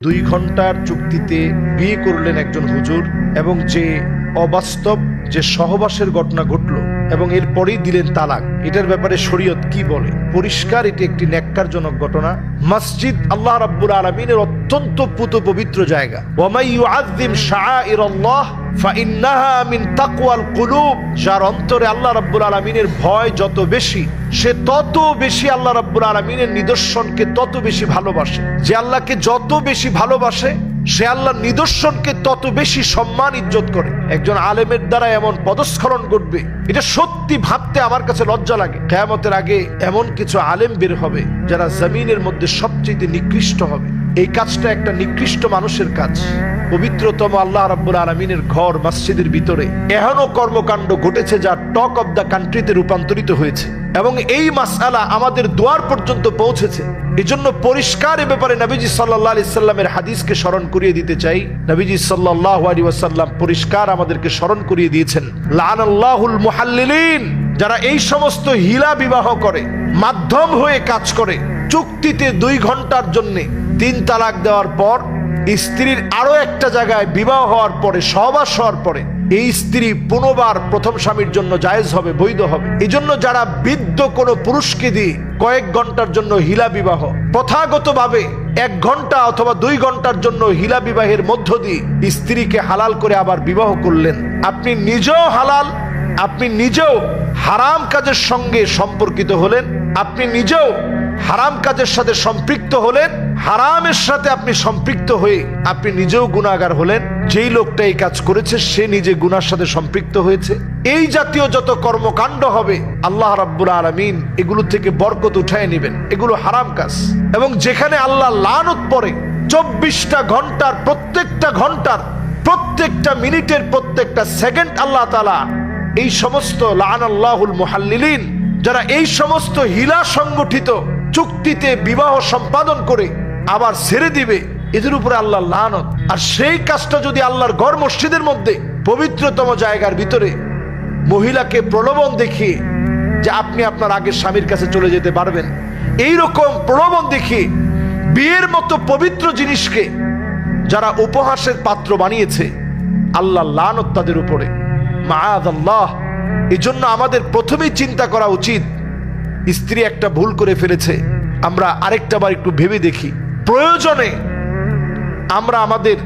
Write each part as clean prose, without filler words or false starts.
2 ঘন্টার চুক্তিতে বিয়ে করলেন একজন হুজুর, এবং যে অবাস্তব যে সহবাসের ঘটনা ঘটলো এবং এরপরেই দিলেন তালাক, এটার ব্যাপারে শরীয়ত কি বলে? পরিষ্কার এটি একটি নেক্কারজনক ঘটনা। মসজিদ আল্লাহ রাব্বুল আলামিনের অত্যন্ত পুত পবিত্র জায়গা। ওয়ামাই ইউআযযিম শাআইরাল্লাহ ফাইন্নাহা মিন তাকওয়াল কুলুব। যার অন্তরে আল্লাহ রাব্বুল আলামিনের ভয় যত বেশি, সে তত বেশি আল্লাহ রাব্বুল আলামিনের নিদর্শনকে তত বেশি ভালোবাসে। যে আল্লাহকে যত বেশি ভালোবাসে, সে আল্লাহর নিদর্শনকে তত বেশি সম্মান ইজ্জত করে। একজন আলেমের দ্বারা এমন পদস্খলন ঘটবে, এটা সত্যি ভাবতে আমার কাছে লজ্জা লাগে। কিয়ামতের আগে এমন কিছু আলেম বের হবে যারা জমিনের মধ্যে সবচেয়ে নিকৃষ্ট হবে। এই কাজটা একটা নিকৃষ্ট মানুষের কাজ। পবিত্রতম আল্লাহ রাব্বুল আলামিনের ঘর মসজিদের ভিতরে এহেন কর্মকাণ্ড ঘটেছে যা টক অব দ্য কান্ট্রিতে রূপান্তরিত হয়েছে, এবং এই মাসআলা আমাদের দুয়ার পর্যন্ত পৌঁছেছে। এজন্য পরিষ্কার এ ব্যাপারে নবীজি সাল্লাল্লাহু আলাইহি সাল্লামের হাদিসকে স্মরণ করিয়ে দিতে চাই। নবীজি সাল্লাল্লাহু আলাইহি ওয়াসাল্লাম পরিষ্কার আমাদেরকে স্মরণ করিয়ে দিয়েছেন, লানাল্লাহুল মুহাল্লিলিন, যারা এই সমস্ত হিলা বিবাহ করে, মাধ্যম হয়ে কাজ করে, চুক্তিতে 2 ঘন্টার জন্য 3 তালাক দেওয়ার পর স্ত্রীর আরো একটা জায়গায় বিবাহ হওয়ার পরে, সহবাস হওয়ার পরে এই স্ত্রী পুনর্বার প্রথম স্বামীর জন্য জায়েজ হবে, বৈধ হবে। এই জন্য যারা বৃদ্ধ কোনো পুরুষকে দিয়ে কয়েক ঘন্টার জন্য হিলা বিবাহ, প্রথাগতভাবে 1 ঘন্টা অথবা 2 ঘন্টার জন্য হিলা বিবাহের মধ্য দিয়ে স্ত্রীকে হালাল করে আবার বিবাহ করলেন, আপনি নিজেও হালাল, আপনি নিজেও হারাম কাজের সঙ্গে সম্পর্কিত হলেন, আপনি নিজেও হারাম কাজের সাথে সম্পৃক্ত হলেন, হারামের সাথে আপনি সম্পৃক্ত হয়ে আপনি নিজেও গুনাহগার হলেন। যেই লোকটা এই কাজ করেছে সে নিজে গুনার সাথে সম্পৃক্ত হয়েছে। এই জাতীয় যত কর্মকাণ্ড হবে আল্লাহ রাব্বুল আলামিন এগুলো থেকে বরকত উঠায় নেবেন। এগুলো হারাম কাজ, এবং যেখানে আল্লাহ লানত পড়ে 24টা ঘন্টার প্রত্যেকটা ঘন্টার, প্রত্যেকটা মিনিটের, প্রত্যেকটা সেকেন্ড আল্লাহ তাআলা এই সমস্ত লানাল্লাহুল মুহাল্লিলিন, যারা এই সমস্ত হিলা সংগঠিত চুক্তিতে বিবাহ সম্পাদন করে আবার ছেড়ে দিবে, এদের উপরে আল্লাহ লানত। আর সেই কাজটা যদি আল্লাহর ঘর মসজিদের মধ্যে পবিত্রতম জায়গার ভিতরে মহিলাকে প্রলোভন দেখিয়ে যে আপনি আপনার আগের স্বামীর কাছে চলে যেতে পারবেন, এইরকম প্রলোভন দেখিয়ে বিয়ের মতো পবিত্র জিনিসকে যারা উপহাসের পাত্র বানিয়েছে, আল্লাহ লানত তাদের উপরে, মাআযাল্লাহ। এই জন্য আমাদের প্রথমেই চিন্তা করা উচিত, স্ত্রী একটা ভুল করে ফেলেছে, আমরা আরেকটা বার একটু ভেবে দেখি। প্রয়োজনে আমরা আমাদের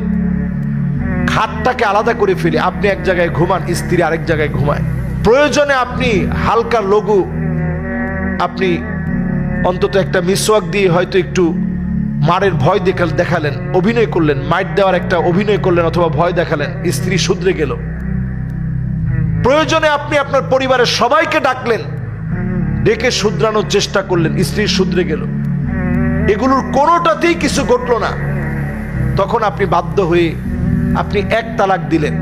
খাটটাকে আলাদা করে ফেলি। আপনি এক জায়গায় ঘুমান, স্ত্রী আরেক জায়গায় ঘুমায়। প্রয়োজনে আপনি হালকা লঘু, আপনি অন্তত একটা মিসওয়াক দিয়ে হয়তো একটু মারের ভয় দেখালেন, অভিনয় করলেন, মাইট দেওয়ার একটা অভিনয় করলেন অথবা ভয় দেখালেন, স্ত্রী শুধরে গেল। প্রয়োজনে আপনি আপনার পরিবারের সবাইকে ডাকলেন, ডেকে শুধরানোর চেষ্টা করলেন, স্ত্রী শুধরে গেল। এগুলোর কোনোটাতেই কিছু ঘটলো না। তখন আপনি বাধ্য হয়ে আপনি 1 তালাক দিলেন।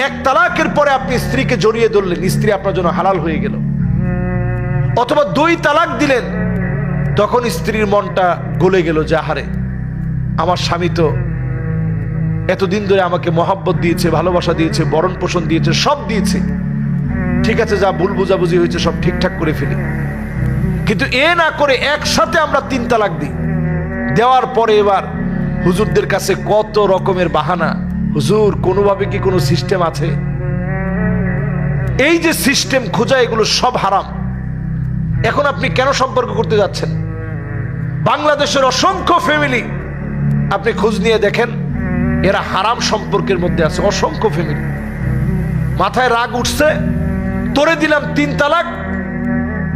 1 তালাকের পরে আপনি স্ত্রীকে জড়িয়ে ধরলেন, স্ত্রী আপনার জন্য হালাল হয়ে গেল। অথবা 2 তালাক দিলেন, তখন স্ত্রীর মনটা গলে গেল যে আহারে, আমার স্বামী তো এতদিন ধরে আমাকে মহাব্বত দিয়েছে, ভালোবাসা দিয়েছে, বরণ পোষণ দিয়েছে, সব দিয়েছে, ঠিক আছে, যা ভুল বুঝাবুঝি হয়েছে সব ঠিকঠাক করে ফেলি। কিন্তু এ না করে একসাথে আমরা 3 তালাক দিই। দেওয়ার পরে এবার হুজুরদের কাছে কত রকমের বাহানা, হুজুর কোনোভাবে কি কোনো সিস্টেম আছে? এই যে সিস্টেম খোঁজা, এগুলো সব হারাম। এখন আপনি কেন সম্পর্ক করতে যাচ্ছেন? বাংলাদেশের অসংখ্য ফ্যামিলি আপনি খোঁজ নিয়ে দেখেন, এরা হারাম সম্পর্কের মধ্যে আছে। অসংখ্য ফ্যামিলি, মাথায় রাগ উঠছে, তোরে দিলাম 3 তালাক,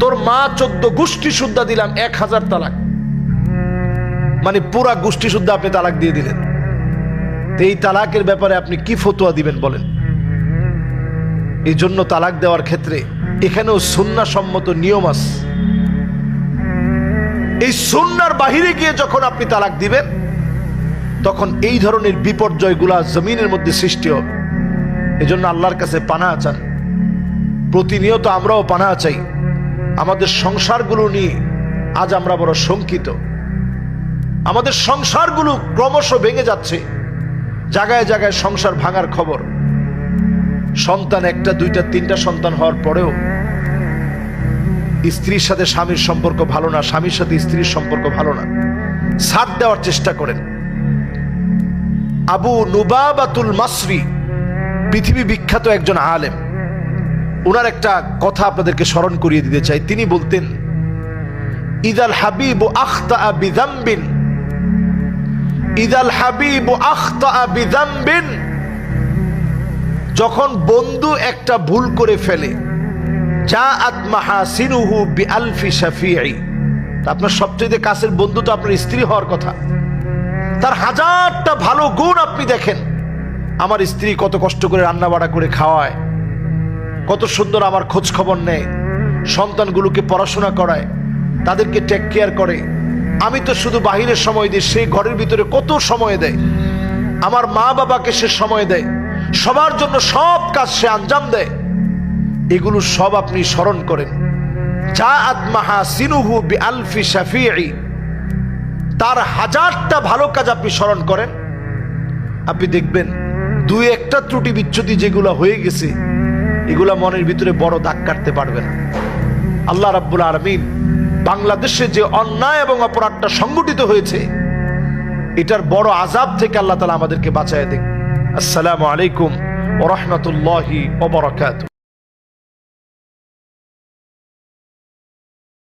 তোর মা 14 গোষ্ঠী শুদ্ধা দিলাম 1000 তালাক, মানে পুরা গোষ্ঠী শুদ্ধা আপনি তালাক দিয়ে দিলেন। এই তালাকের ব্যাপারে আপনি কি ফতোয়া দিবেন বলেন? এই জন্য তালাক দেওয়ার ক্ষেত্রে এখানেও সুন্নাহ সম্মত নিয়ম আছে। এই সুন্নাহর বাহিরে গিয়ে যখন আপনি তালাক দিবেন, তখন এই ধরনের বিপর্যয়গুলা জমিনের মধ্যে সৃষ্টি হবে। এজন্য আল্লাহর কাছে পানাহ চান। প্রতিনিয়ত আমরাও পানাহ চাই। আমাদের সংসারগুলো নিয়ে আজ আমরা বড় শঙ্কিত। আমাদের সংসারগুলো ক্রমশ ভেঙে যাচ্ছে, জায়গায় জায়গায় সংসার ভাঙার খবর। সন্তান 1টা 2টা 3টা সন্তান হওয়ার পরেও স্ত্রীর সাথে স্বামীর সম্পর্ক ভালো না, স্বামীর সাথে স্ত্রীর সম্পর্ক ভালো না, ছাড় দেওয়ার চেষ্টা করেন। আবু নুবাবাতুল মাসরি, পৃথিবী বিখ্যাত একজন আলেম। ওনার একটা কথা আপনাদেরকে স্মরণ করিয়ে দিতে চাই। তিনি বলতেন, ইদাল হাবিবু আখতা বিযামবিন, ইদাল হাবিবু আখতা বিযামবিন, যখন বন্ধু একটা ভুল করে ফেলে, জাআত মাহাসিনুহু বিআলফি শাফিঈ, আপনার সবচেয়ে কাছের বন্ধু তো আপনার স্ত্রী হওয়ার কথা, তার হাজারটা ভালো গুণ আপনি দেখেন। আমার স্ত্রী কত কষ্ট করে রান্না বাড়া করে খাওয়ায়, কত সুন্দর আমার খোঁজ খবর নেয়, সন্তানগুলোকে পড়াশোনা করায়, তাদেরকে টেক কেয়ার করে। আমি তো শুধু বাহিরের সময় দিই, সেই ঘরের ভিতরে কত সময় দেয়। আমার মা বাবাকে সে সময় দেয়, সবার জন্য সব কাজ সে আঞ্জাম দেয়। এগুলো সব আপনি স্মরণ করেন। জাআত মাহাসিনুহু বিআলফি শাফিঈ, তার হাজারটা ভালো কাজ আপনি স্মরণ করেন, আপনি দেখবেন দুই একটা ত্রুটি বিচ্যুতি যেগুলো হয়ে গেছে, এগুলা মনের ভিতরে বড় দাগ কাটতে পারবে না। আল্লাহ রাব্বুল আলামিন বাংলাদেশে যে অন্যায় এবং অপরাধটা সংগঠিত হয়েছে, এটার বড় আযাব থেকে আল্লাহ তাআলা আমাদেরকে বাঁচায় দেন। আসসালামু আলাইকুম ওয়া রাহমাতুল্লাহি ওয়া বারাকাতুহু।